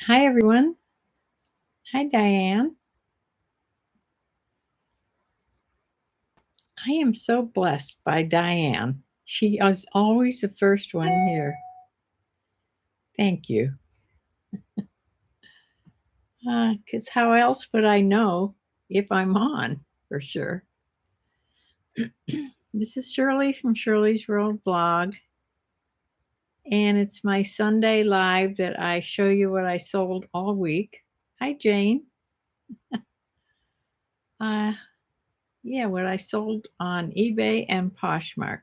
Hi, everyone. Hi, Diane. I am so blessed by Diane. She is always the first one here. Thank you. Because how else would I know if I'm on for sure? This is Shirley from Shirley's World Vlog, and it's my Sunday live that I show you what I sold all week. Hi, Jane. Uh, yeah, what I sold on eBay and Poshmark.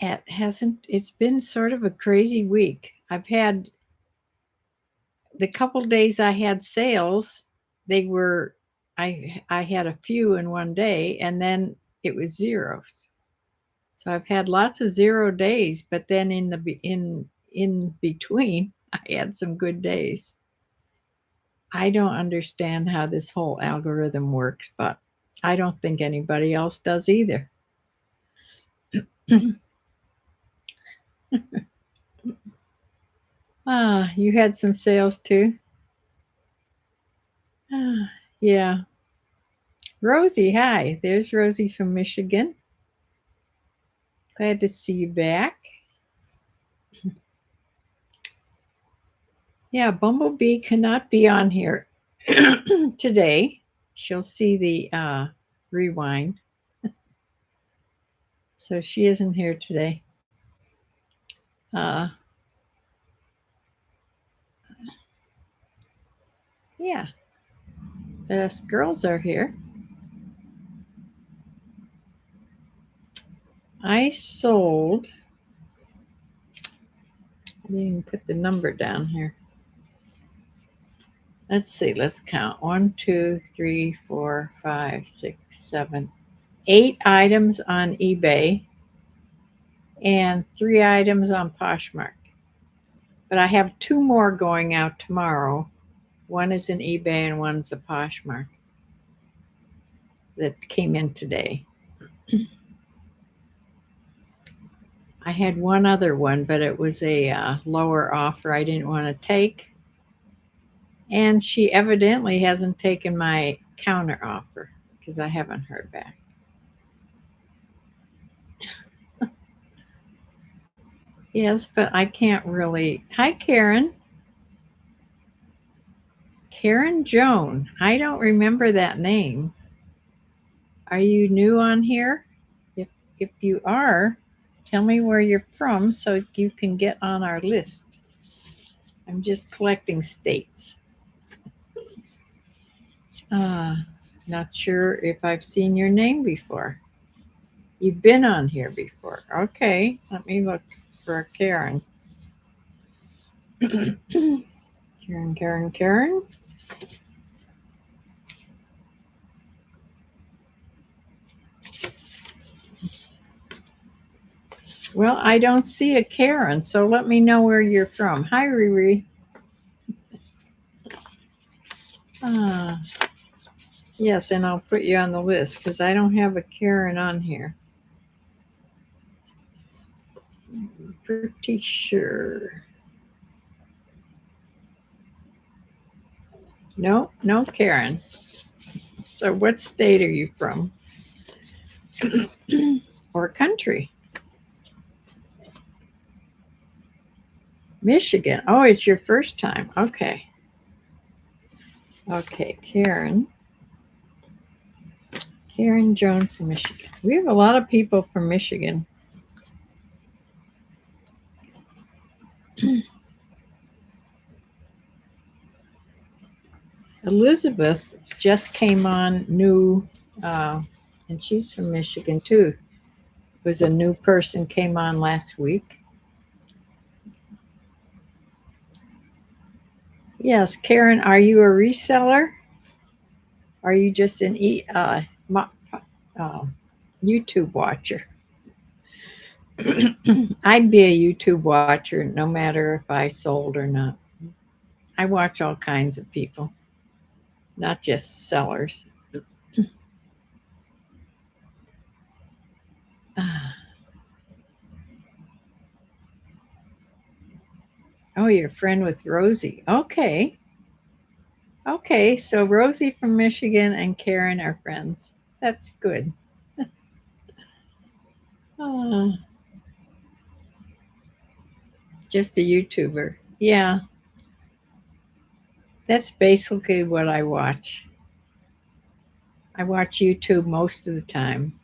It's been sort of a crazy week. I've had the couple days I had sales, they were I had a few in one day and then it was zeros. So I've had lots of 0 days, but then in between I had some good days. I don't understand how this whole algorithm works, but I don't think anybody else does either. You had some sales too? Yeah. Rosie, hi. There's Rosie from Michigan. Glad to see you back. Yeah, Bumblebee cannot be on here today. She'll see the rewind. So she isn't here today. Uh, yeah, the girls are here. I sold, I didn't even put the number down here. Let's see, let's count. 1, 2, 3, 4, 5, 6, 7, 8 items on eBay and 3 items on Poshmark. But I have 2 more going out tomorrow. One is an eBay and one's a Poshmark that came in today. I had one other one, but it was a lower offer I didn't want to take. And she evidently hasn't taken my counter offer because I haven't heard back. Yes, but I can't really. Hi, Karen. Karen Joan. I don't remember that name. Are you new on here? If you are, tell me where you're from so you can get on our list. I'm just collecting states. Uh, Not sure if I've seen your name before. You've been on here before. Okay, let me look for Karen. Karen. Well, I don't see a Karen, so let me know where you're from. Hi, Riri. Ah, yes, and I'll put you on the list because I don't have a Karen on here. Pretty sure. No, no Karen. So what state are you from? Or country? Michigan. Oh, it's your first time. Okay. Okay, Karen. Karen Joan from Michigan. We have a lot of people from Michigan. Elizabeth just came on new, and she's from Michigan too. It was a new person came on last week. Yes, Karen, are you a reseller? Are you just an YouTube watcher? I'd be a YouTube watcher no matter if I sold or not. I watch all kinds of people, not just sellers. Oh, Oh, you're friend with Rosie. Okay. Okay, so Rosie from Michigan and Karen are friends. That's good. Oh, just a YouTuber. Yeah, that's basically what I watch. I watch YouTube most of the time.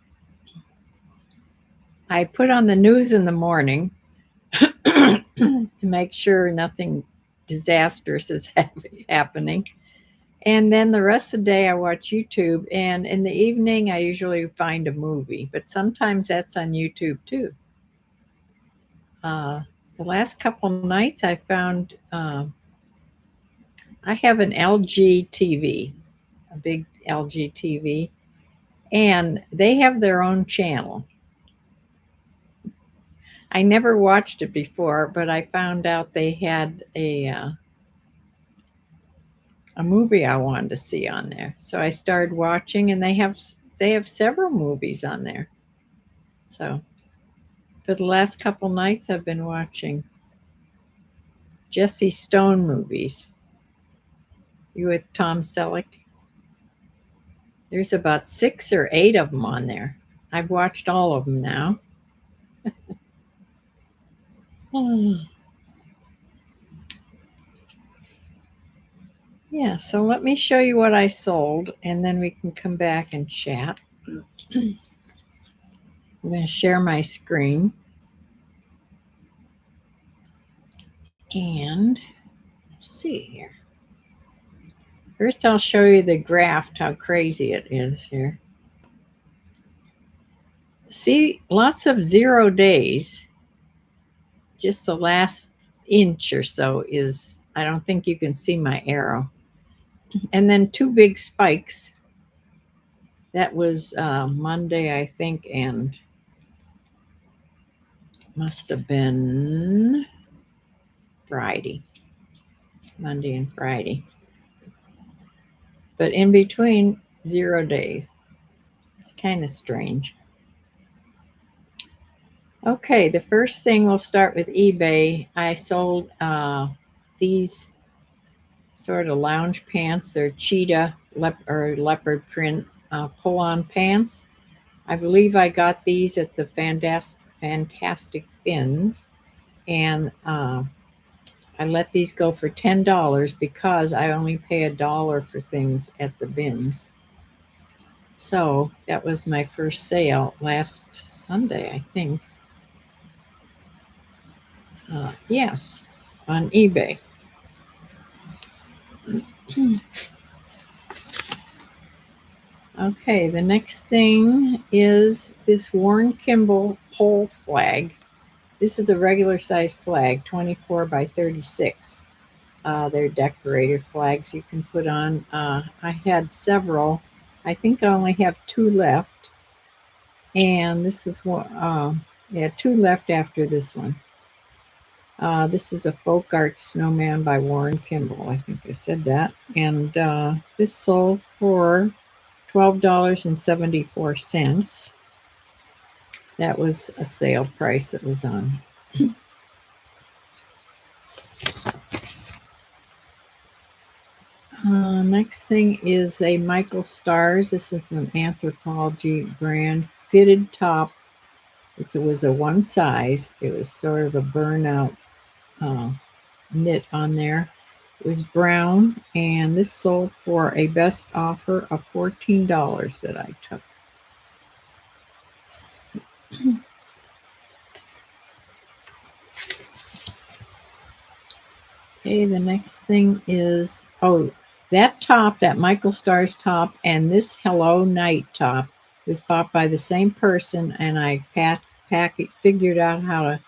I put on the news in the morning to make sure nothing disastrous is happening. And then the rest of the day, I watch YouTube. And in the evening, I usually find a movie, but sometimes that's on YouTube too. Uh, the last couple nights, I found I have an LG TV, a big LG TV, and they have their own channel. I never watched it before, but I found out they had a movie I wanted to see on there. So I started watching, and they have several movies on there. So for the last couple nights, I've been watching Jesse Stone movies. You with Tom Selleck? There's about 6 or 8 of them on there. I've watched all of them now. Yeah, so let me show you what I sold, and then we can come back and chat. I'm going to share my screen. And let's see here. First, I'll show you the graph, how crazy it is here. See, lots of 0 days. Just the last inch or so is, I don't think you can see my arrow. And then 2 big spikes. That was Monday, I think, and must have been Friday. Monday and Friday. But in between, 0 days. It's kind of strange. Okay, the first thing we'll start with eBay. I sold these sort of lounge pants. They're cheetah or leopard print pull-on pants. I believe I got these at the Fantastic Bins, and I let these go for $10 because I only pay $1 for things at the bins. So that was my first sale last Sunday, I think. Yes, on eBay. Okay, the next thing is this Warren Kimball pole flag. This is a regular size flag, 24 by 36. They're decorated flags you can put on. I had several. I think I only have 2 left. And this is one, 2 left after this one. This is a folk art snowman by Warren Kimball. I think I said that. And this sold for $12.74. That was a sale price that was on. Next thing is a Michael Stars. This is an Anthropologie brand fitted top. It was a one size. It was sort of a burnout knit on there. It was brown, and this sold for a best offer of $14 that I took. Okay, the next thing is, that top, that Michael Stars top, and this Hello Night top was bought by the same person, and I figured out how to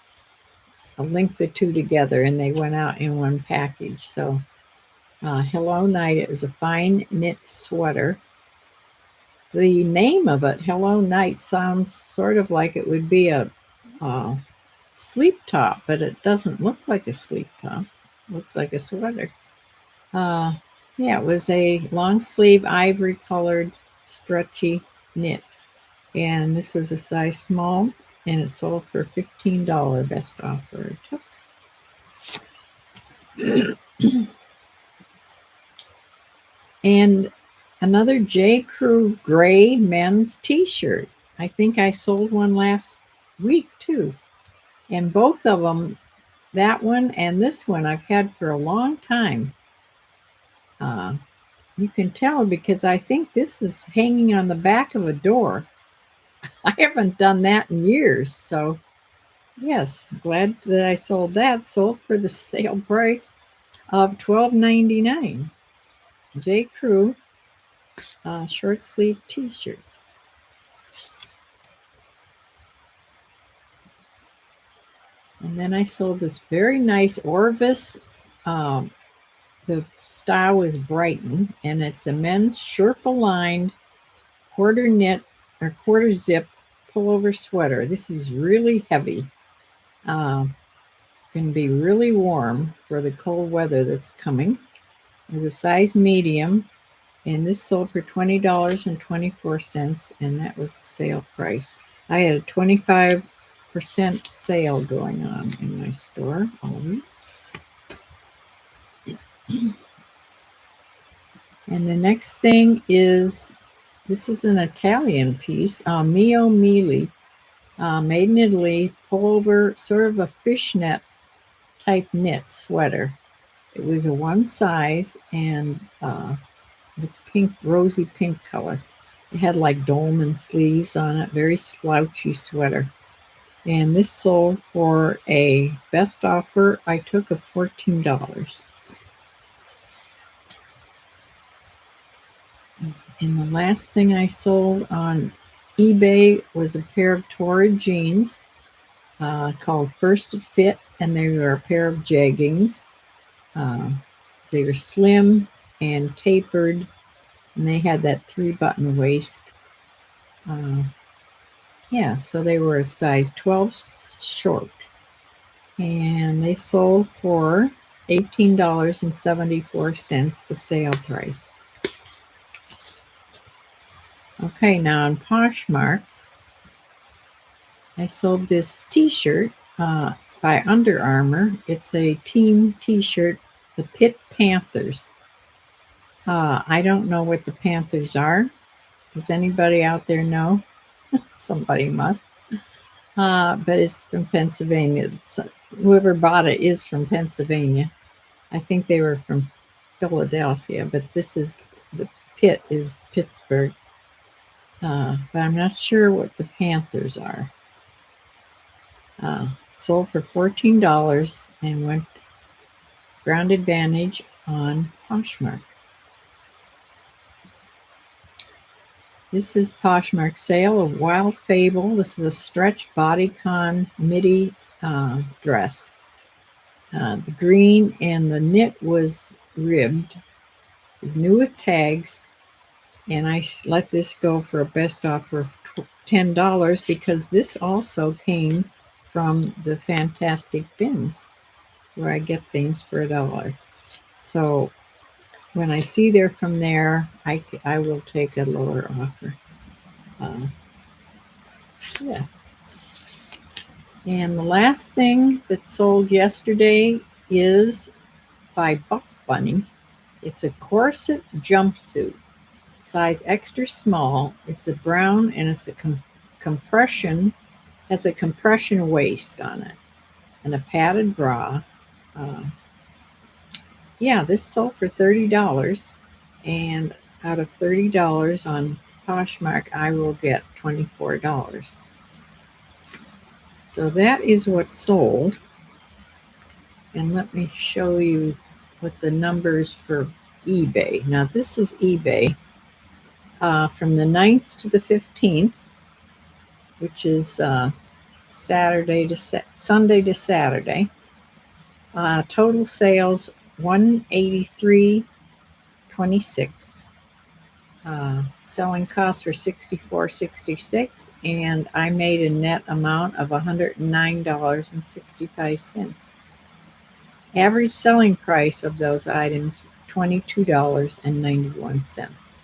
link the two together, and they went out in one package. So Hello Night is a fine knit sweater. The name of it, Hello Night, sounds sort of like it would be a sleep top, but it doesn't look like a sleep top. It looks like a sweater. Yeah, it was a long sleeve ivory colored stretchy knit, and this was a size small, and it sold for $15 best offer. And another J. Crew gray men's t-shirt. I think I sold one last week too. And both of them, that one and this one, I've had for a long time. You can tell because I think this is hanging on the back of a door. I haven't done that in years. So, yes, glad that I sold that. Sold for the sale price of $12.99. J. Crew short sleeve t shirt. And then I sold this very nice Orvis. Um, the style was Brighton, and it's a men's Sherpa lined quarter knit or quarter zip pullover sweater. This is really heavy. Can be really warm for the cold weather that's coming. It's a size medium, and this sold for $20.24, and that was the sale price. I had a 25% sale going on in my store all week. And the next thing is, this is an Italian piece, Mio Mili, made in Italy, pullover, sort of a fishnet type knit sweater. It was a one size, and this pink, rosy pink color. It had like dolman sleeves on it, very slouchy sweater. And this sold for a best offer I took of $14. And the last thing I sold on eBay was a pair of Torrid jeans called First Fit, and they were a pair of jeggings. They were slim and tapered, and they had that 3-button waist. Yeah, so they were a size 12 short, and they sold for $18.74, the sale price. Okay, now on Poshmark, I sold this t-shirt by Under Armour. It's a team t-shirt, the Pitt Panthers. I don't know what the Panthers are. Does anybody out there know? Somebody must. But it's from Pennsylvania. Whoever bought it is from Pennsylvania. I think they were from Philadelphia, but this is the Pitt is Pittsburgh. But I'm not sure what the Panthers are. Sold for $14 and went ground advantage on Poshmark. This is Poshmark sale of Wild Fable. This is a stretch bodycon midi dress. The green and the knit was ribbed. It was new with tags, and I let this go for a best offer of $10 because this also came from the Fantastic Bins, where I get things for $1. So when I see they're from there, I will take a lower offer. Yeah. And the last thing that sold yesterday is by Buff Bunny. It's a corset jumpsuit, size extra small. It's a brown, and it's a compression, has a compression waist on it, and a padded bra. Yeah, this sold for $30, and out of $30 on Poshmark, I will get $24. So that is what sold. And let me show you what the numbers for eBay. Now this is eBay from the 9th to the 15th, which is Sunday to Saturday. Total sales $183.26. Selling costs were $64.66, and I made a net amount of $109.65. Average selling price of those items, $22.91.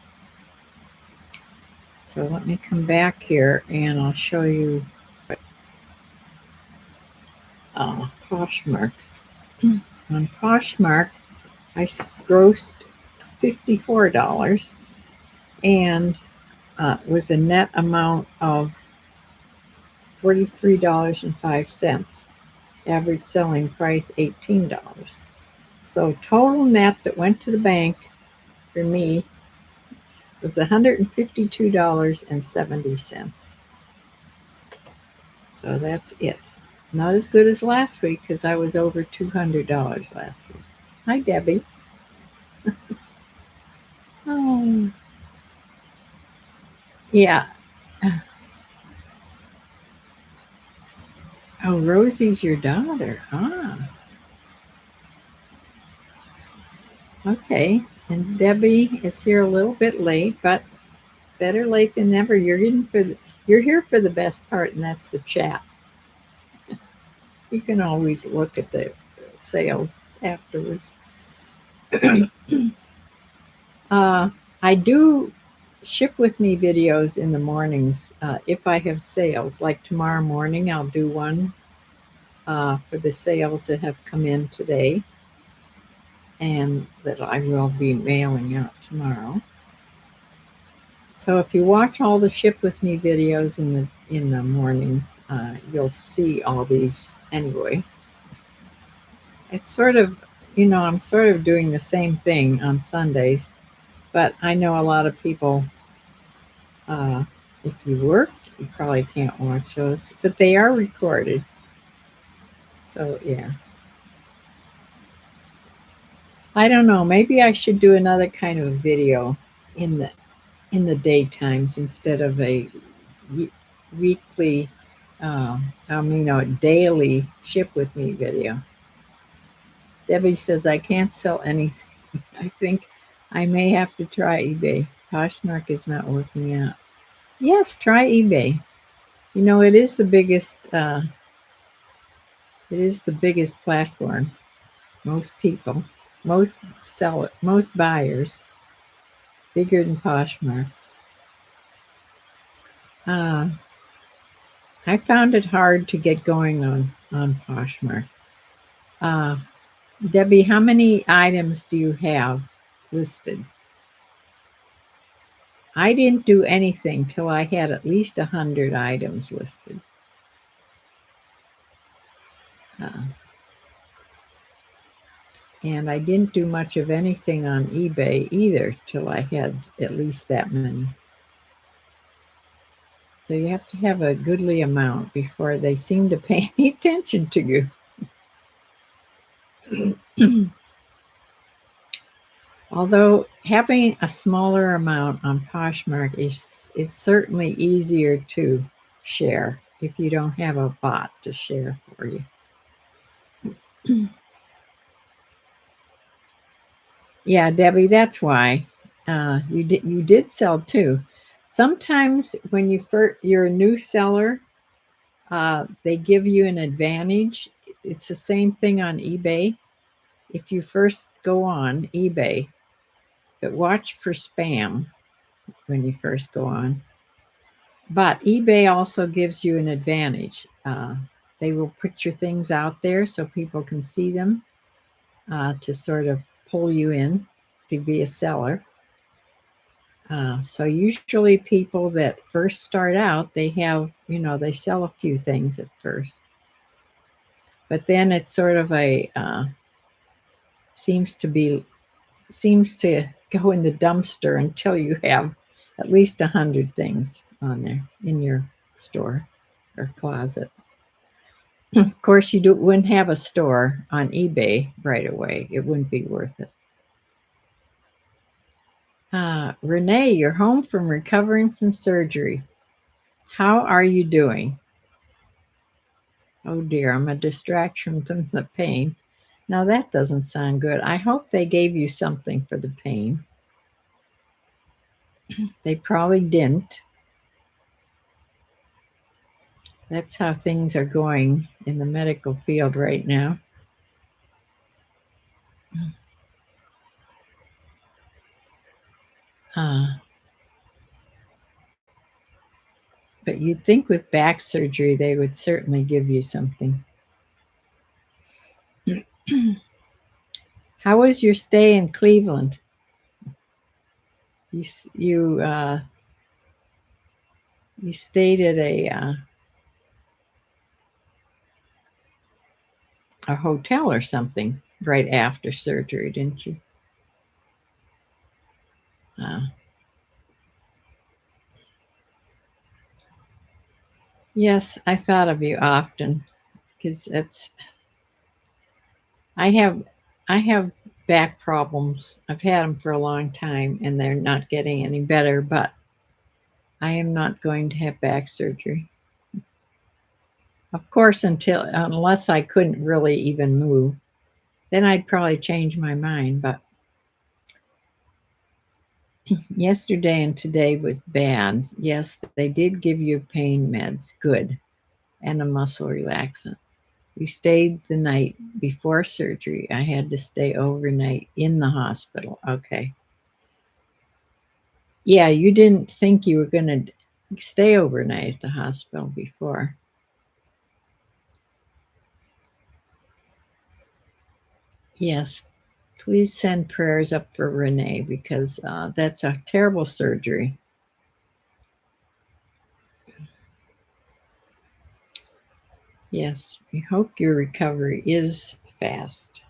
So let me come back here and I'll show you Poshmark. On Poshmark, I grossed $54 and was a net amount of $43.05. Average selling price $18. So total net that went to the bank for me was $152.70. So that's it. Not as good as last week because I was over $200 last week. Hi, Debbie. Oh, yeah. Oh, Rosie's your daughter. Ah, okay. And Debbie is here a little bit late, but better late than never. You're here for the best part, and that's the chat. You can always look at the sales afterwards. uh, I do ship with me videos in the mornings if I have sales. Like tomorrow morning, I'll do one for the sales that have come in today and that I will be mailing out tomorrow. So if you watch all the ship with me videos in the mornings, you'll see all these anyway. It's sort of, I'm sort of doing the same thing on Sundays, but I know a lot of people. Uh, if you work, you probably can't watch those, but they are recorded. So yeah, I don't know. Maybe I should do another kind of video in the daytimes instead of a weekly, a daily ship with me video. Debbie says I can't sell anything. I think I may have to try eBay. Poshmark is not working out. Yes, try eBay. It is the biggest. It is the biggest platform. Most people, most buyers, bigger than Poshmark. Uh, I found it hard to get going on Poshmark. Uh, Debbie, how many items do you have listed? I didn't do anything till I had at least 100 items listed. Uh, and I didn't do much of anything on eBay either till I had at least that many. So you have to have a goodly amount before they seem to pay any attention to you. Although having a smaller amount on Poshmark is certainly easier to share if you don't have a bot to share for you. Yeah, Debbie, that's why you did sell too. Sometimes when you're a new seller, they give you an advantage. It's the same thing on eBay. If you first go on eBay, but watch for spam when you first go on. But eBay also gives you an advantage. They will put your things out there so people can see them to sort of pull you in to be a seller. So usually people that first start out, they sell a few things at first. But then it's sort of seems to go in the dumpster until you have at least 100 things on there in your store or closet. Of course, wouldn't have a store on eBay right away. It wouldn't be worth it. Renee, you're home from recovering from surgery. How are you doing? Oh dear, I'm a distraction from the pain. Now that doesn't sound good. I hope they gave you something for the pain. They probably didn't. That's how things are going in the medical field right now. Uh, but you'd think with back surgery, they would certainly give you something. How was your stay in Cleveland? You stayed at a hotel or something right after surgery, didn't you? Uh, yes, I thought of you often because it's I have I have back problems. I've had them for a long time and they're not getting any better, but I am not going to have back surgery. Of course, unless I couldn't really even move, then I'd probably change my mind, but yesterday and today was bad. Yes, they did give you pain meds, good, and a muscle relaxant. We stayed the night before surgery. I had to stay overnight in the hospital. Okay. Yeah, you didn't think you were going to stay overnight at the hospital before. Yes, please send prayers up for Renee because that's a terrible surgery. Yes, we hope your recovery is fast.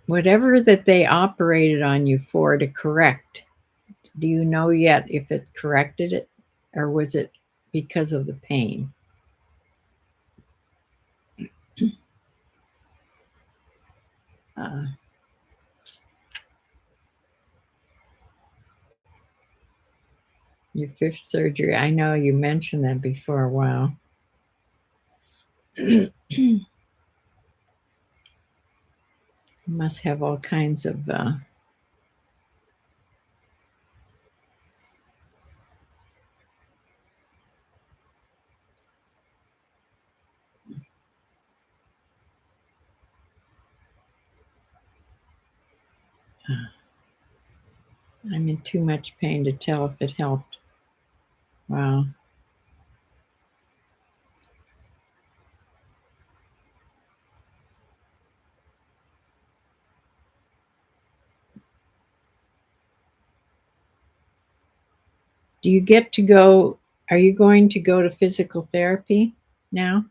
Whatever that they operated on you for to correct, do you know yet if it corrected it or was it because of the pain? Uh, your fifth surgery. I know you mentioned that before a while. You must have all kinds of. I'm in too much pain to tell if it helped. Wow. Do you get to go? Are you going to go to physical therapy now?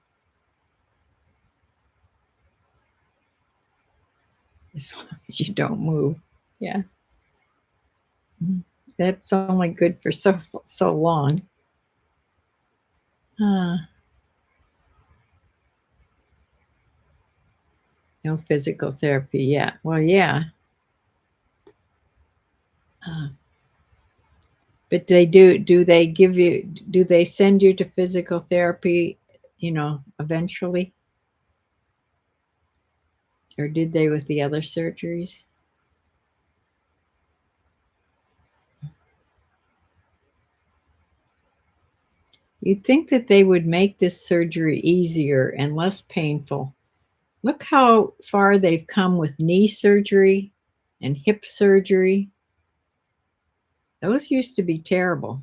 As long as you don't move. Yeah. That's only good for so long. Uh, no physical therapy yet. Well, yeah. Uh, but they do. Do they give you? Do they send you to physical therapy? Eventually, or did they with the other surgeries? You'd think that they would make this surgery easier and less painful. Look how far they've come with knee surgery and hip surgery. Those used to be terrible.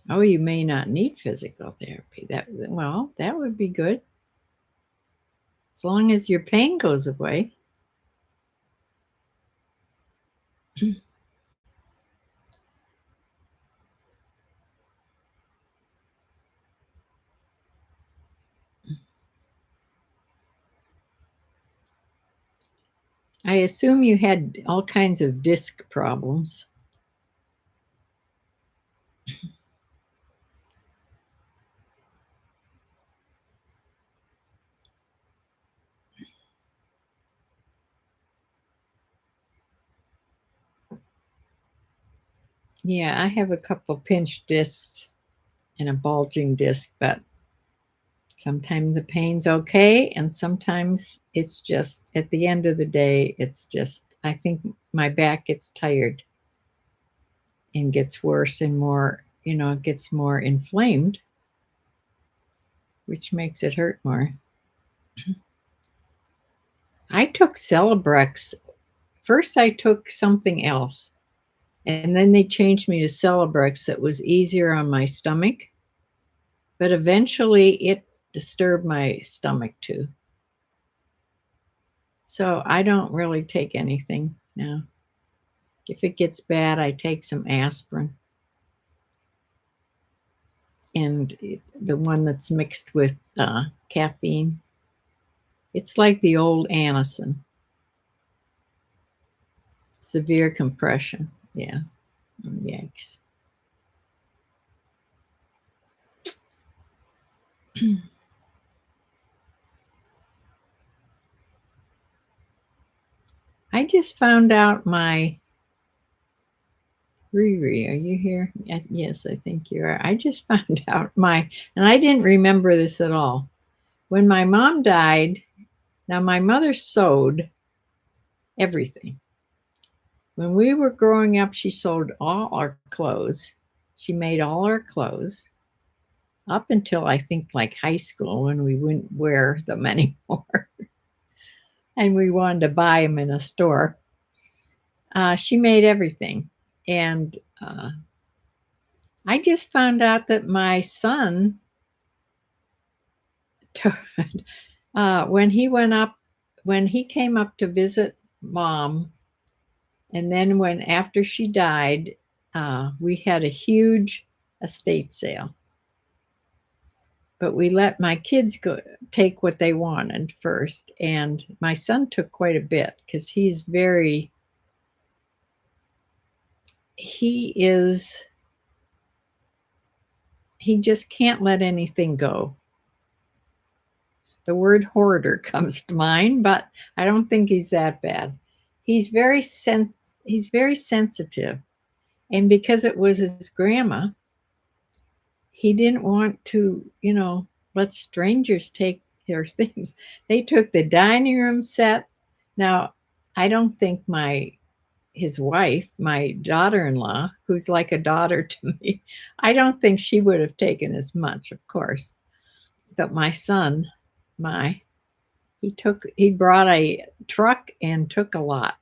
Oh, you may not need physical therapy. That would be good. As long as your pain goes away. I assume you had all kinds of disc problems. Yeah, I have a couple pinched discs and a bulging disc, but sometimes the pain's okay, and sometimes it's just at the end of the day, it's just I think my back gets tired and gets worse and more, it gets more inflamed, which makes it hurt more. I took Celebrex. First, I took something else, and then they changed me to Celebrex that was easier on my stomach. But eventually, disturb my stomach too. So I don't really take anything now. If it gets bad, I take some aspirin and the one that's mixed with caffeine. It's like the old Anacin, severe compression. Yeah. Yikes. I just found out my Riri, are you here? Yes, I think you are. I just found out and I didn't remember this at all. When my mom died, now my mother sewed everything. When we were growing up, she sewed all our clothes. She made all our clothes up until I think like high school when we wouldn't wear them anymore and we wanted to buy them in a store. She made everything. And I just found out that my son, when he came up to visit mom, and then after she died, we had a huge estate sale. But we let my kids take what they wanted first, and my son took quite a bit because he just can't let anything go. The word hoarder comes to mind, but I don't think he's that bad. He's he's very sensitive, and because it was his grandma, he didn't want to, let strangers take their things. They took the dining room set. Now, I don't think his wife, my daughter-in-law, who's like a daughter to me, I don't think she would have taken as much, of course. But my son, he brought a truck and took a lot.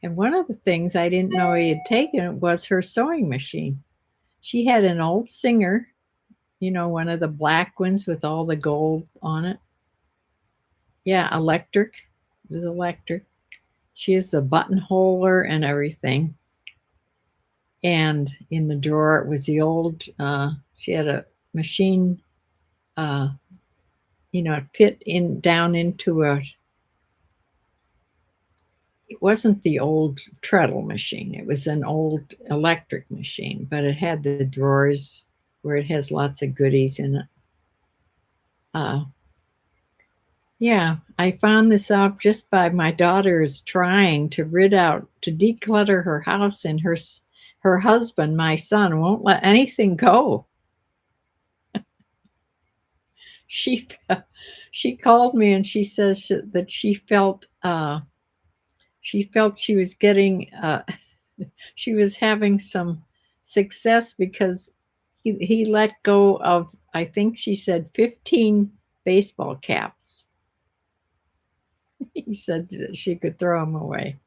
And one of the things I didn't know he had taken was her sewing machine. She had an old Singer, one of the black ones with all the gold on it. Yeah, electric. It was electric. She has the buttonholer and everything. And in the drawer, it was the old, she had a machine, it fit down into it wasn't the old treadle machine. It was an old electric machine, but it had the drawers where it has lots of goodies in it. Yeah, I found this out just by my daughter's trying to declutter her house, and her husband, my son, won't let anything go. She she called me and she says that she felt she was getting she was having some success because he let go of, I think she said, 15 baseball caps. He said that she could throw them away.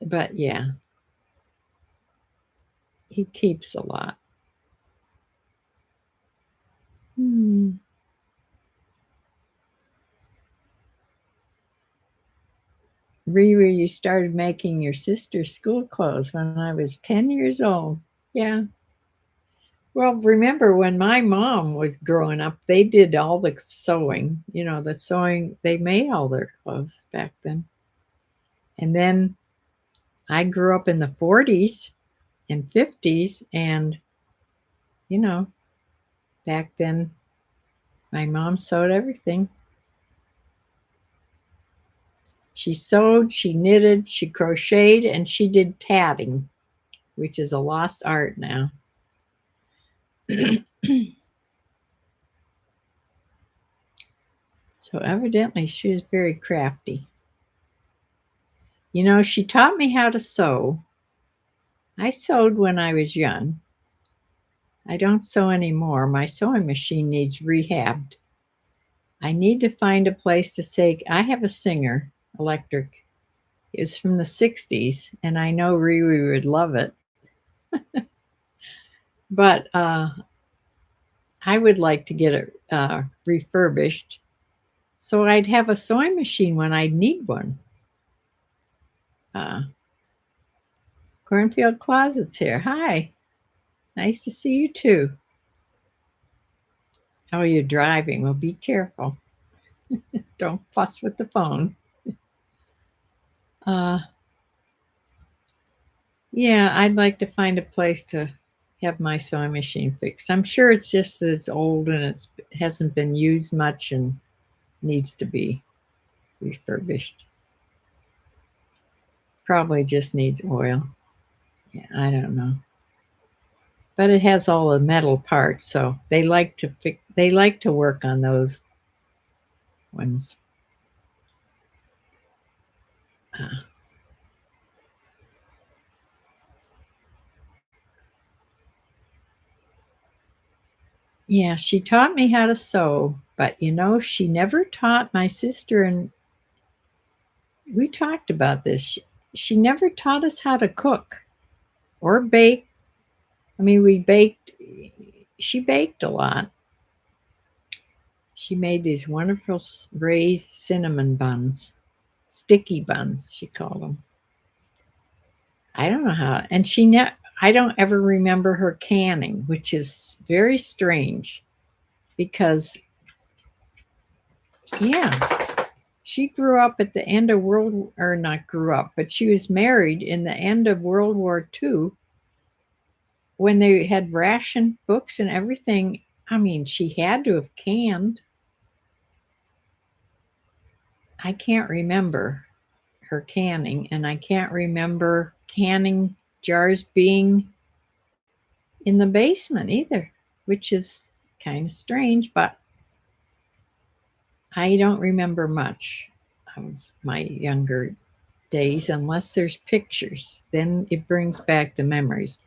But yeah, he keeps a lot. Hmm. Riri, you started making your sister's school clothes when I was 10 years old. Yeah. Well, remember when my mom was growing up, they did all the sewing, they made all their clothes back then. And then I grew up in the 40s and 50s, and, you know, back then my mom sewed everything. She sewed, she knitted, she crocheted, and she did tatting, which is a lost art now. So evidently she was very crafty. She taught me how to sew. I sewed when I was young. I don't sew anymore. My sewing machine needs rehabbed. I need to find a place to say, I have a Singer electric. It's from the 60s, and I know Riri would love it. But I would like to get it refurbished so I'd have a sewing machine when I need one. Uh, Cornfield Closet's here. Hi. Nice to see you too. Oh, you're driving. Well, be careful. Don't fuss with the phone. Uh, yeah, I'd like to find a place to have my sewing machine fixed. I'm sure it's just that it's old and it hasn't been used much and needs to be refurbished. Probably just needs oil. Yeah, I don't know. But it has all the metal parts, so they like to work on those ones. Uh, yeah, she taught me how to sew, but she never taught my sister, and we talked about this. She never taught us how to cook or bake. I mean, she baked a lot. She made these wonderful raised cinnamon buns, sticky buns, she called them. I don't know how, and I don't ever remember her canning, which is very strange because, yeah, she grew up at the end of or not grew up, but she was married in the end of World War II when they had ration books and everything. I mean, she had to have canned. I can't remember her canning, and I can't remember canning jars being in the basement either, which is kind of strange, but I don't remember much of my younger days unless there's pictures. Then it brings back the memories.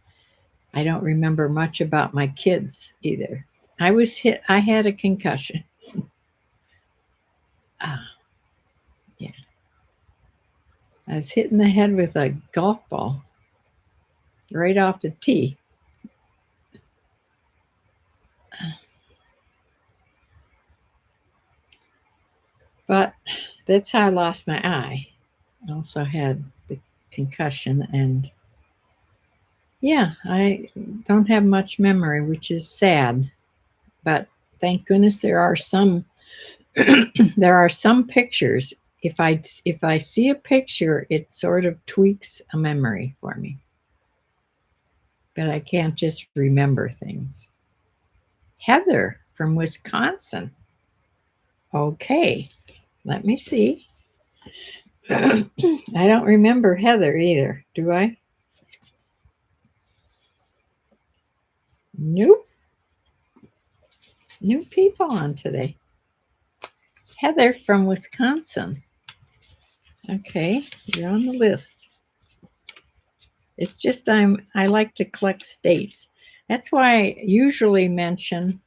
I don't remember much about my kids either. I had a concussion. Ah, yeah. I was hit in the head with a golf ball right off the tee. But that's how I lost my eye. I also had the concussion, and yeah, I don't have much memory, which is sad. But thank goodness there are some there are some pictures. If I see a picture, it sort of tweaks a memory for me. But I can't just remember things. Heather from Wisconsin. Okay, let me see. I don't remember Heather either, do I? Nope. New people on today. Heather from Wisconsin. Okay, you're on the list. It's just I like to collect states. That's why I usually mention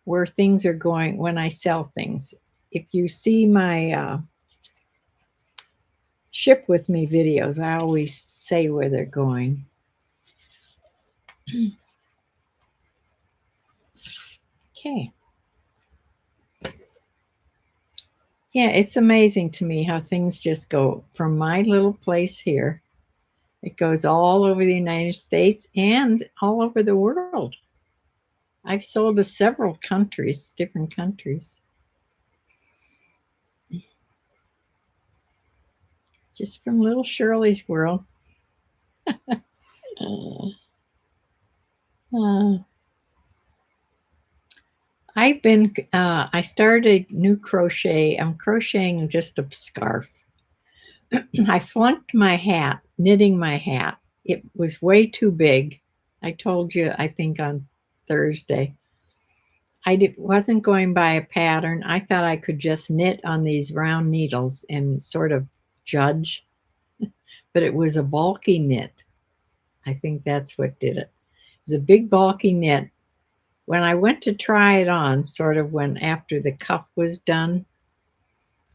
where things are going when I sell things. If you see my ship with me videos, I always say where they're going. Okay. Yeah, it's amazing to me how things just go from my little place here. It goes all over the United States and all over the world. I've sold to several countries, different countries, just from little Shirley's world. Uh, uh, I started new crochet. I'm crocheting just a scarf. I flunked my hat, knitting my hat. It was way too big. I told you, I think on Thursday. Wasn't going by a pattern. I thought I could just knit on these round needles and sort of judge, but it was a bulky knit. I think that's what did it. It was a big bulky knit. When I went to try it on, sort of when after the cuff was done,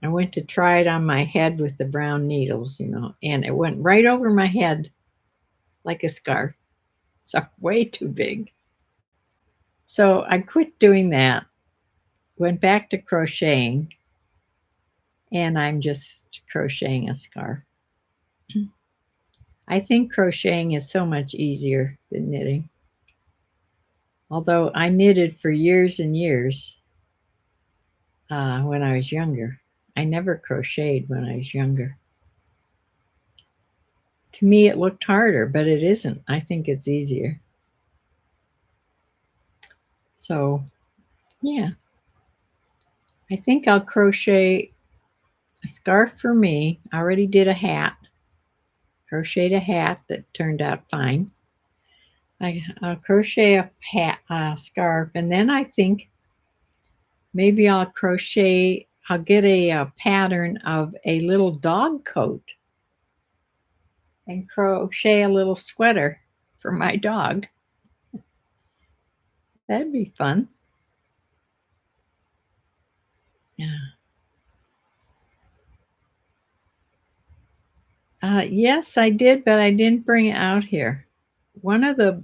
I went to try it on my head with the brown needles, and it went right over my head like a scarf. So way too big. So I quit doing that, went back to crocheting, and I'm just crocheting a scarf. I think crocheting is so much easier than knitting. Although I knitted for years and years when I was younger. I never crocheted when I was younger. To me, it looked harder, but it isn't. I think it's easier. So, yeah, I think I'll crochet a scarf for me. I already did a hat, crocheted a hat that turned out fine. I'll crochet a hat, a scarf, and then I think maybe I'll get a pattern of a little dog coat and crochet a little sweater for my dog. That'd be fun. Yeah. Yes, I did, but I didn't bring it out here. One of the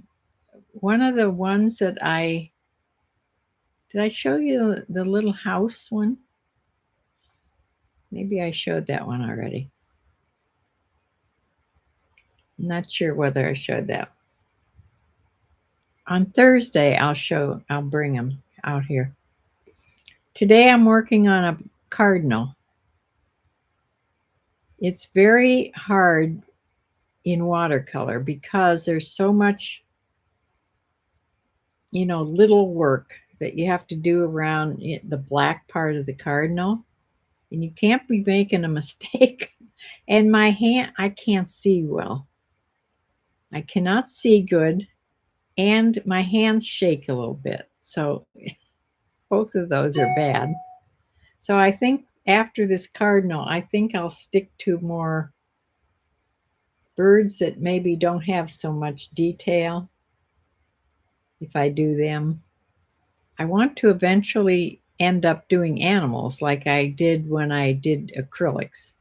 ones that did I show you the little house one? Maybe I showed that one already. I'm not sure whether I showed that. On Thursday, I'll bring them out here. Today I'm working on a cardinal. It's very hard in watercolor because there's so much, little work that you have to do around the black part of the cardinal, and you can't be making a mistake. And my hand, I can't see well. I cannot see good, and my hands shake a little bit. So both of those are bad. So I think after this cardinal, I think I'll stick to more birds that maybe don't have so much detail if I do them. I want to eventually end up doing animals like I did when I did acrylics.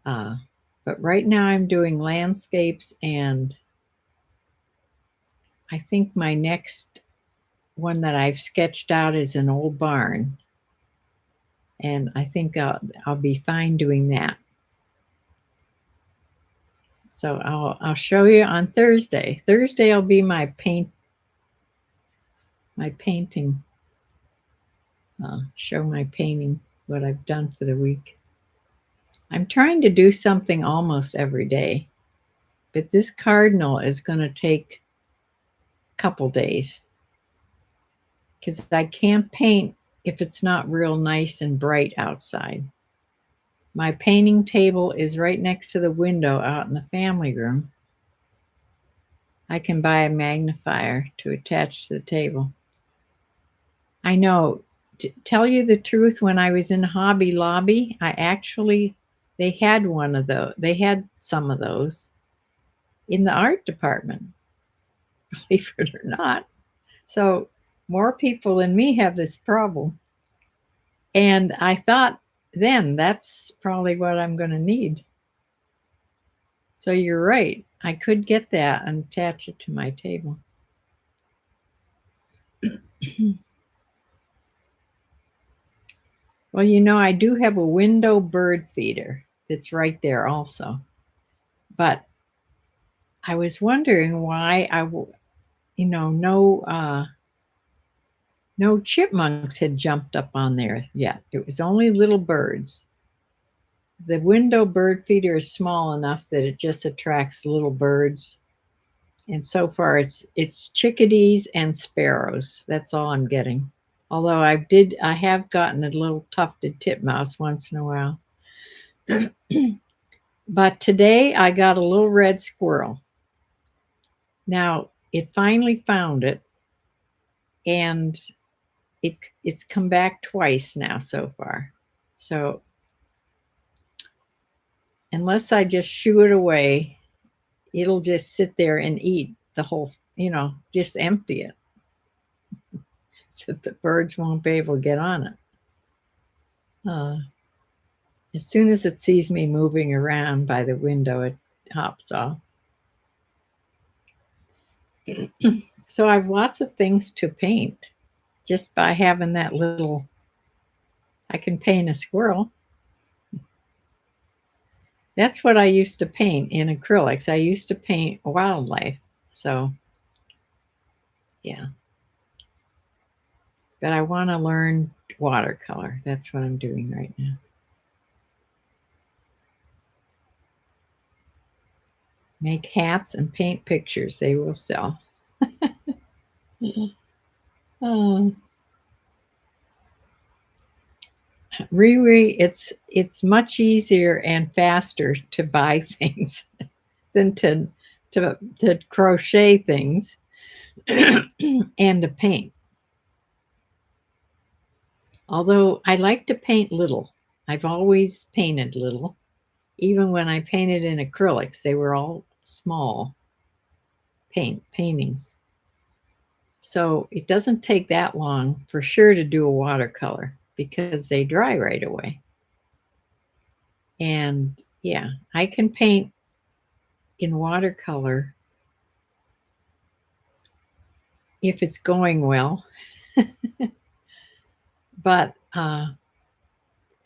But right now I'm doing landscapes, and I think my next one that I've sketched out is an old barn. And I think I'll be fine doing that. So I'll show you on Thursday. Thursday will be my painting. Show my painting, what I've done for the week. I'm trying to do something almost every day, but this cardinal is going to take a couple days because I can't paint if it's not real nice and bright outside. My painting table is right next to the window out in the family room. I can buy a magnifier to attach to the table. I know, to tell you the truth, when I was in Hobby Lobby, they had one of those. They had some of those in the art department, believe it or not. So more people than me have this problem. And I thought then that's probably what I'm going to need. So you're right. I could get that and attach it to my table. Well, I do have a window bird feeder that's right there also. But I was wondering why no chipmunks had jumped up on there yet. It was only little birds. The window bird feeder is small enough that it just attracts little birds. And so far it's chickadees and sparrows. That's all I'm getting. Although I have gotten a little tufted titmouse once in a while. But today I got a little red squirrel. Now it finally found it, and it's come back twice now so far. So unless I just shoo it away, it'll just sit there and eat the whole, just empty it so the birds won't be able to get on it. As soon as it sees me moving around by the window, it hops off. So I have lots of things to paint just by having that little. I can paint a squirrel. That's what I used to paint in acrylics. I used to paint wildlife. So, yeah. But I want to learn watercolor. That's what I'm doing right now. Make hats and paint pictures. They will sell. Oh, Riri, it's much easier and faster to buy things than to crochet things and to paint. Although I like to paint little. I've always painted little. Even when I painted in acrylics, they were all small paintings. So it doesn't take that long for sure to do a watercolor because they dry right away. And yeah, I can paint in watercolor if it's going well. But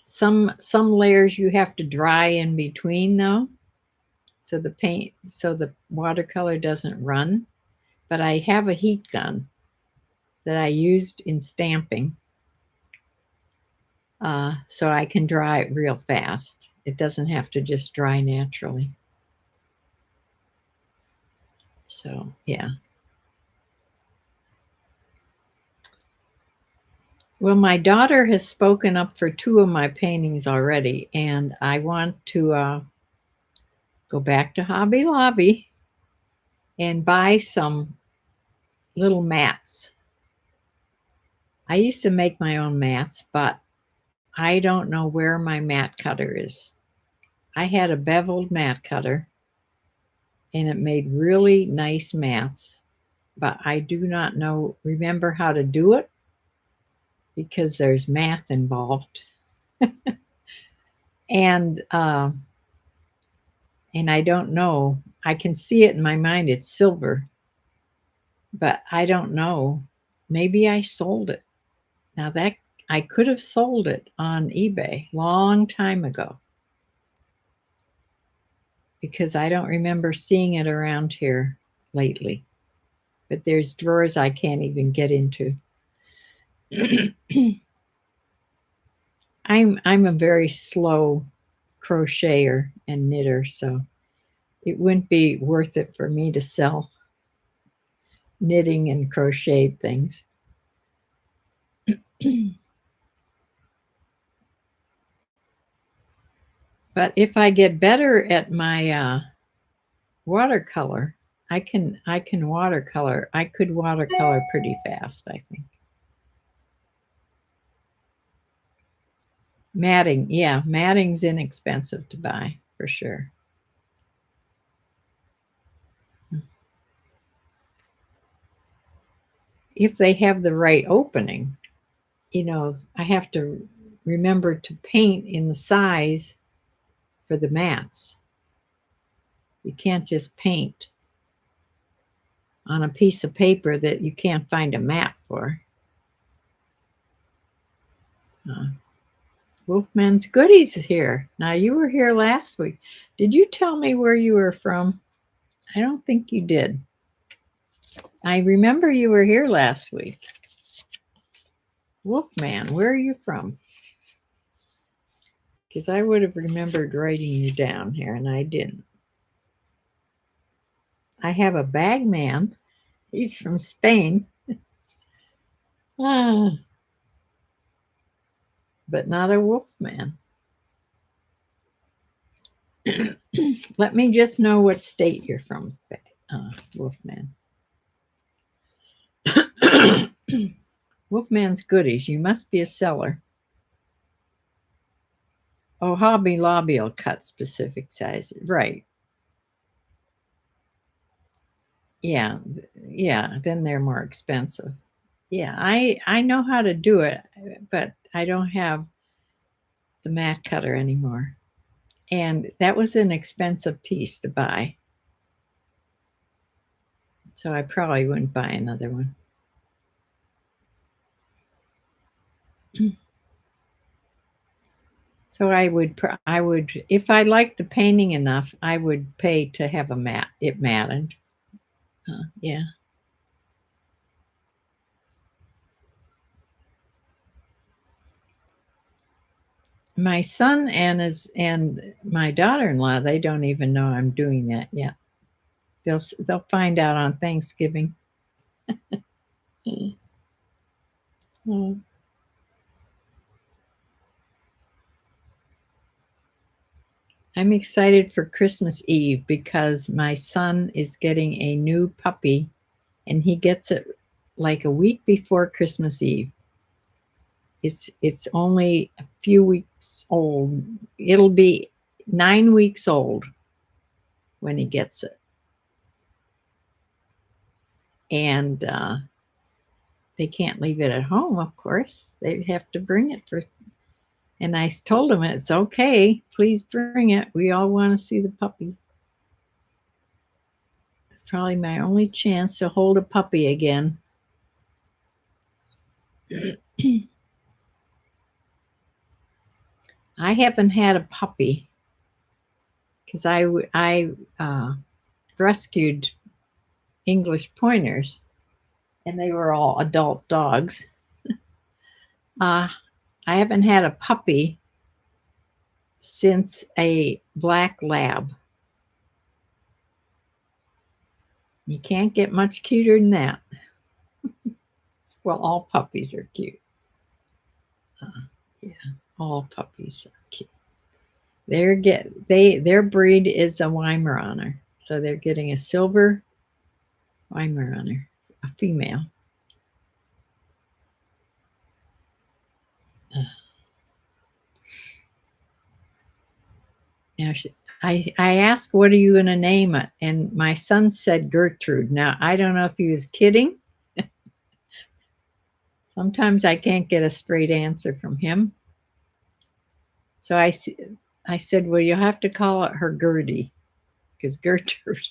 some layers you have to dry in between though, so the watercolor doesn't run. But I have a heat gun that I used in stamping, so I can dry it real fast. It doesn't have to just dry naturally. So yeah. Well, my daughter has spoken up for two of my paintings already, and I want to go back to Hobby Lobby and buy some little mats. I used to make my own mats, but I don't know where my mat cutter is. I had a beveled mat cutter and it made really nice mats, but I do not remember how to do it because there's math involved. and and I don't know. I can see it in my mind. It's silver, but I don't know. Maybe I sold it. Now that I could have sold it on eBay long time ago because I don't remember seeing it around here lately. But there's drawers I can't even get into. I'm a very slow crocheter and knitter, so it wouldn't be worth it for me to sell knitting and crocheted things. But if I get better at my watercolor, I can watercolor. I could watercolor pretty fast, I think. Matting, yeah, matting's inexpensive to buy for sure. If they have the right opening, I have to remember to paint in the size for the mats. You can't just paint on a piece of paper that you can't find a mat for. Wolfman's Goodies is here. Now, you were here last week. Did you tell me where you were from? I don't think you did. I remember you were here last week. Wolfman, where are you from? Because I would have remembered writing you down here, and I didn't. I have a bagman. He's from Spain. But not a wolfman. Let me just know what state you're from, Wolfman. Wolfman's Goodies. You must be a seller. Oh, Hobby Lobby will cut specific sizes. Right. Yeah. Yeah. Then they're more expensive. Yeah. I know how to do it, but I don't have the mat cutter anymore. And that was an expensive piece to buy. So I probably wouldn't buy another one. So I would, if I liked the painting enough, I would pay to have it matted. Yeah. My son and my daughter-in-law, they don't even know I'm doing that yet. They'll find out on Thanksgiving. Mm. I'm excited for Christmas Eve because my son is getting a new puppy and he gets it like a week before Christmas Eve. It's only a few weeks old. It'll be 9 weeks old when he gets it. And they can't leave it at home, of course. They have to bring it for. And I told him it's okay. Please bring it. We all want to see the puppy. Probably my only chance to hold a puppy again. I haven't had a puppy because I rescued English pointers, and they were all adult dogs. I haven't had a puppy since a black lab. You can't get much cuter than that. Well, all puppies are cute. Yeah, all puppies are cute. Their breed is a Weimaraner, so they're getting a silver Weimaraner, a female. Now I asked, "What are you going to name it?" And my son said Gertrude. Now I don't know if he was kidding. Sometimes I can't get a straight answer from him. So I said, "Well, you'll have to call it her Gertie, because Gertrude,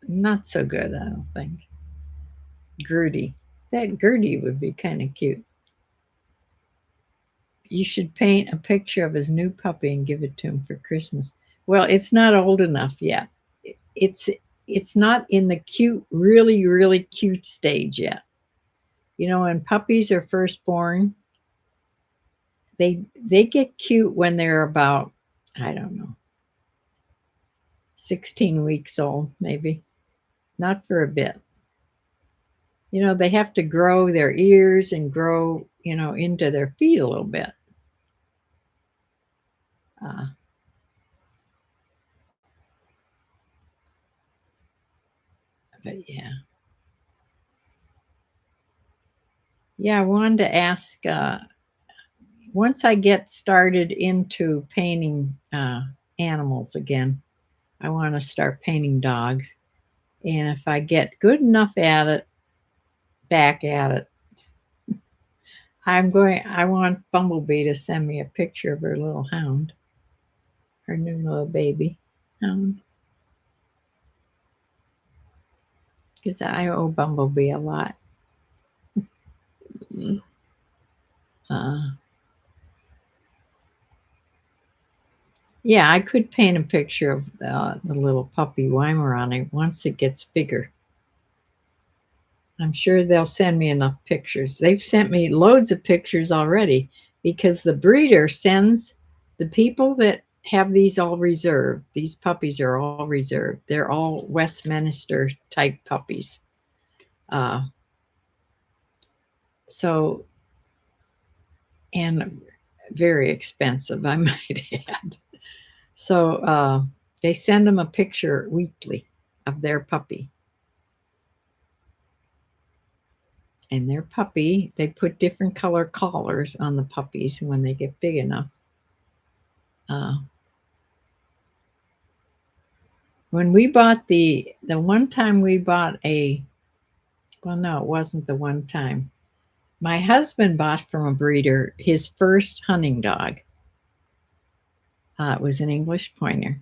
not so good, I don't think." Gertie. That Gertie would be kind of cute. You should paint a picture of his new puppy and give it to him for Christmas. Well, it's not old enough yet. It's it's not in the cute, really, really cute stage yet. You know, when puppies are first born, they get cute when they're about, I don't know, 16 weeks old, maybe. Not for a bit. You know, they have to grow their ears and grow, into their feet a little bit. Uh, but yeah. Yeah, I wanted to ask, once I get started into painting animals again, I want to start painting dogs. And if I get good enough at it, back at it, I want Bumblebee to send me a picture of her little hound, her new little baby hound. Because I owe Bumblebee a lot. Uh, yeah, I could paint a picture of the little puppy Weimaraner once it gets bigger. I'm sure they'll send me enough pictures. They've sent me loads of pictures already because the breeder sends the people that have these all reserved. These puppies are all reserved. They're all Westminster type puppies. Uh, so, and very expensive, I might add. So they send them a picture weekly of their puppy. And their puppy, they put different color collars on the puppies when they get big enough. Uh, when we bought the one time we bought well, no, it wasn't the one time. My husband bought from a breeder his first hunting dog. It was an English pointer.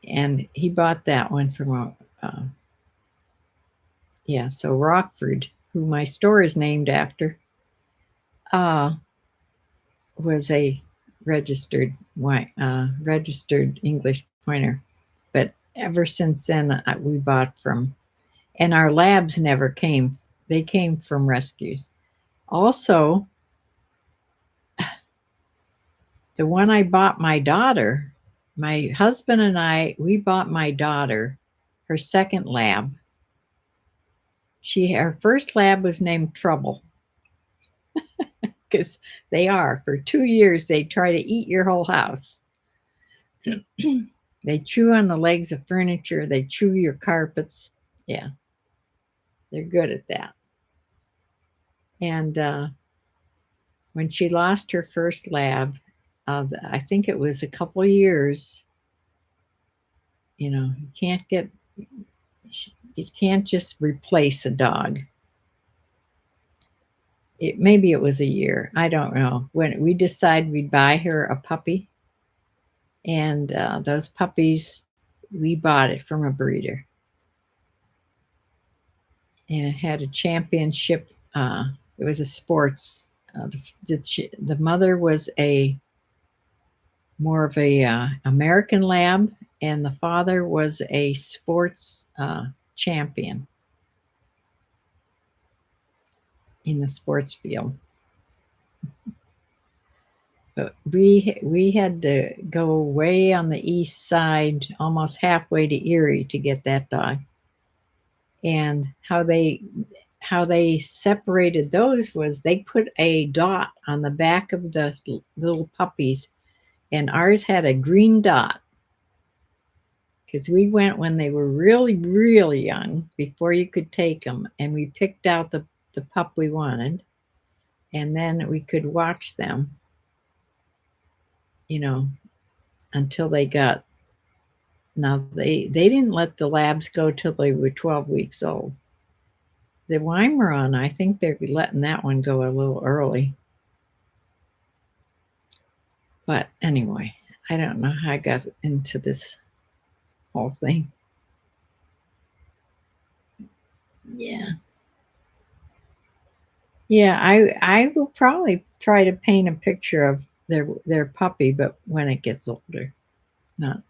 and he bought that one from so Rockford, who my store is named after, uh, was a registered English pointer. But ever since then, we bought from, and our labs never came. They came from rescues. Also, the one I bought my daughter, my husband and we bought my daughter her second lab. Her first lab was named Trouble, because they are. For 2 years, they try to eat your whole house. They chew on the legs of furniture. They chew your carpets. Yeah, they're good at that. And when she lost her first lab, I think it was a couple years. You can't just replace a dog. Maybe it was a year. I don't know. When we decided we'd buy her a puppy, and those puppies, we bought it from a breeder, and it had a championship. It was a sports. The mother was more of a American lab, and the father was a sports champion in the sports field. But we had to go way on the east side, almost halfway to Erie, to get that dog. And how they separated those was they put a dot on the back of the little puppies, and ours had a green dot because we went when they were really, really young, before you could take them, and we picked out the pup we wanted, and then we could watch them, until they got. Now they didn't let the labs go till they were 12 weeks old. The Weimaraner, I think they're letting that one go a little early. But anyway, I don't know how I got into this whole thing. Yeah. Yeah, I will probably try to paint a picture of their puppy, but when it gets older.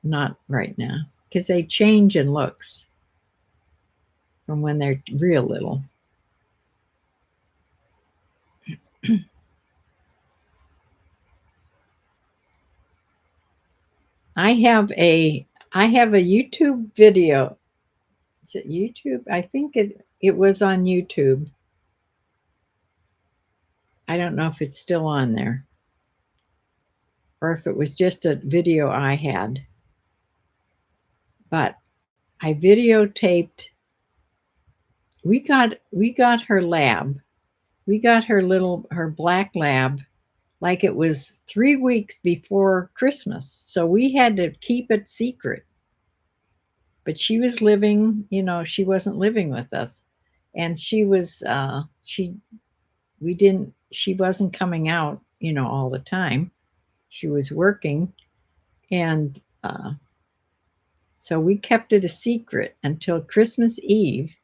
Not right now, because they change in looks from when they're real little. I have a YouTube video. Is it YouTube? I think it was on YouTube. I don't know if it's still on there, or if it was just a video I had. But I videotaped. We got her lab. We got her black lab, like it was 3 weeks before Christmas. So we had to keep it secret. But she was living, she wasn't living with us. And she wasn't coming out, all the time. She was working. And so we kept it a secret until Christmas Eve.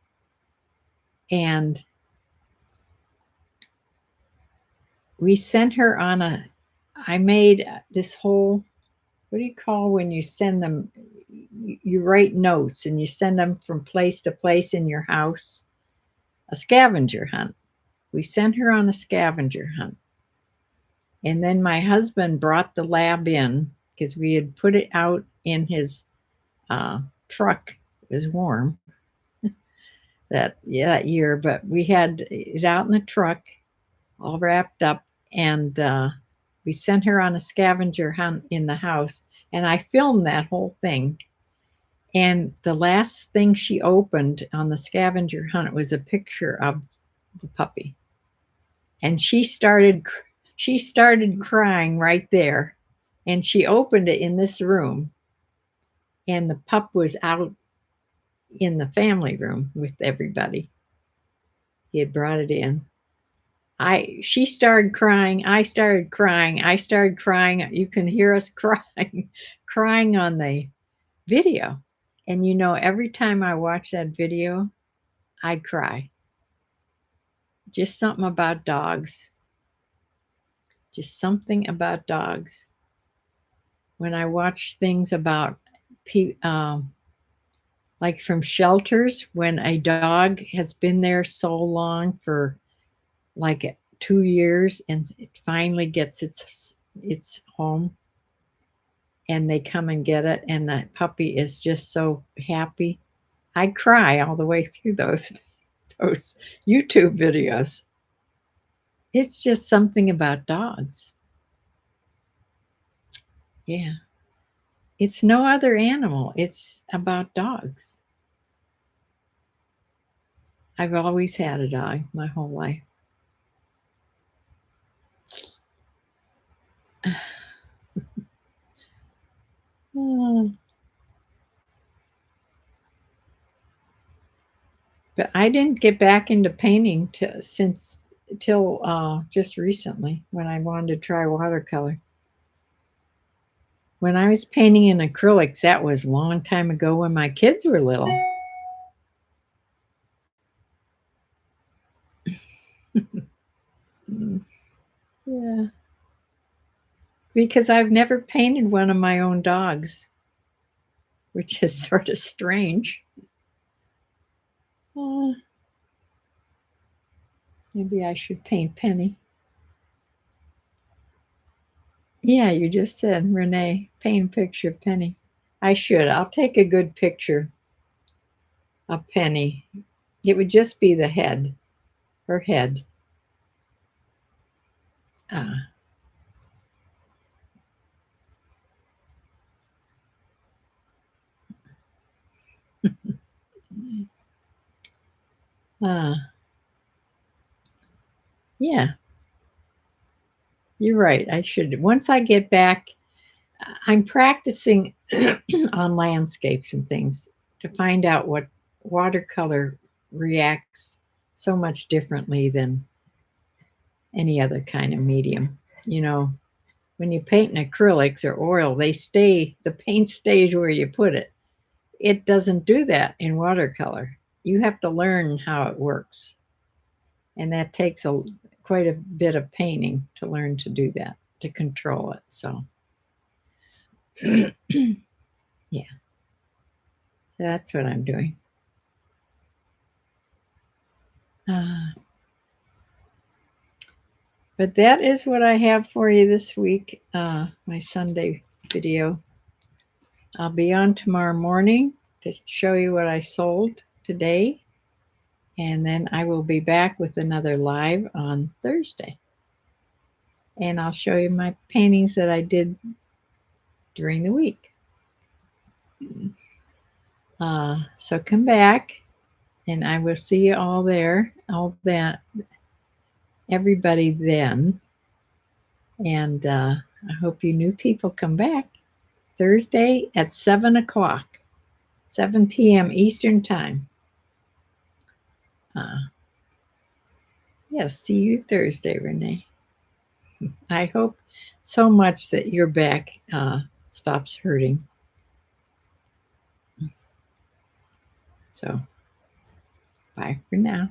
And we sent her on I made this whole, what do you call when you send them? You write notes and you send them from place to place in your house. A scavenger hunt. We sent her on a scavenger hunt. And then my husband brought the lab in because we had put it out in his truck. It was warm that year, but we had it out in the truck, all wrapped up, and we sent her on a scavenger hunt in the house, and I filmed that whole thing. And the last thing she opened on the scavenger hunt was a picture of the puppy, and she started crying right there. And she opened it in this room, and the pup was out in the family room with everybody. He had brought it in. She started crying. I started crying. You can hear us crying on the video. And you know, every time I watch that video, I cry. Just something about dogs. Just something about dogs. When I watch things about like from shelters, when a dog has been there so long for like 2 years and it finally gets its home and they come and get it and the puppy is just so happy. I cry all the way through those YouTube videos. It's just something about dogs. Yeah. It's no other animal. It's about dogs. I've always had a dog my whole life. But I didn't get back into painting till just recently when I wanted to try watercolor. When I was painting in acrylics, that was a long time ago when my kids were little. Mm, yeah, because I've never painted one of my own dogs, which is sort of strange. Uh, Maybe I should paint Penny. Yeah, you just said, Renee, paint a picture of Penny. I should. I'll take a good picture of Penny. It would just be the head, her head. Ah, ah, yeah, you're right. I should. Once I get back, I'm practicing on landscapes and things to find out what watercolor reacts so much differently than any other kind of medium. You know, when you paint in acrylics or oil, the paint stays where you put it. It doesn't do that in watercolor. You have to learn how it works. And that takes quite a bit of painting to learn to do that, to control it. So, yeah, that's what I'm doing. Uh, but that is what I have for you this week, my Sunday video. I'll be on tomorrow morning to show you what I sold today. And then I will be back with another live on Thursday. And I'll show you my paintings that I did during the week. So come back and I will see you all there, everybody then. And I hope you new people come back Thursday at 7 o'clock, 7 p.m. Eastern Time. Yes, see you Thursday, Renee. I hope so much that your back stops hurting. So, bye for now.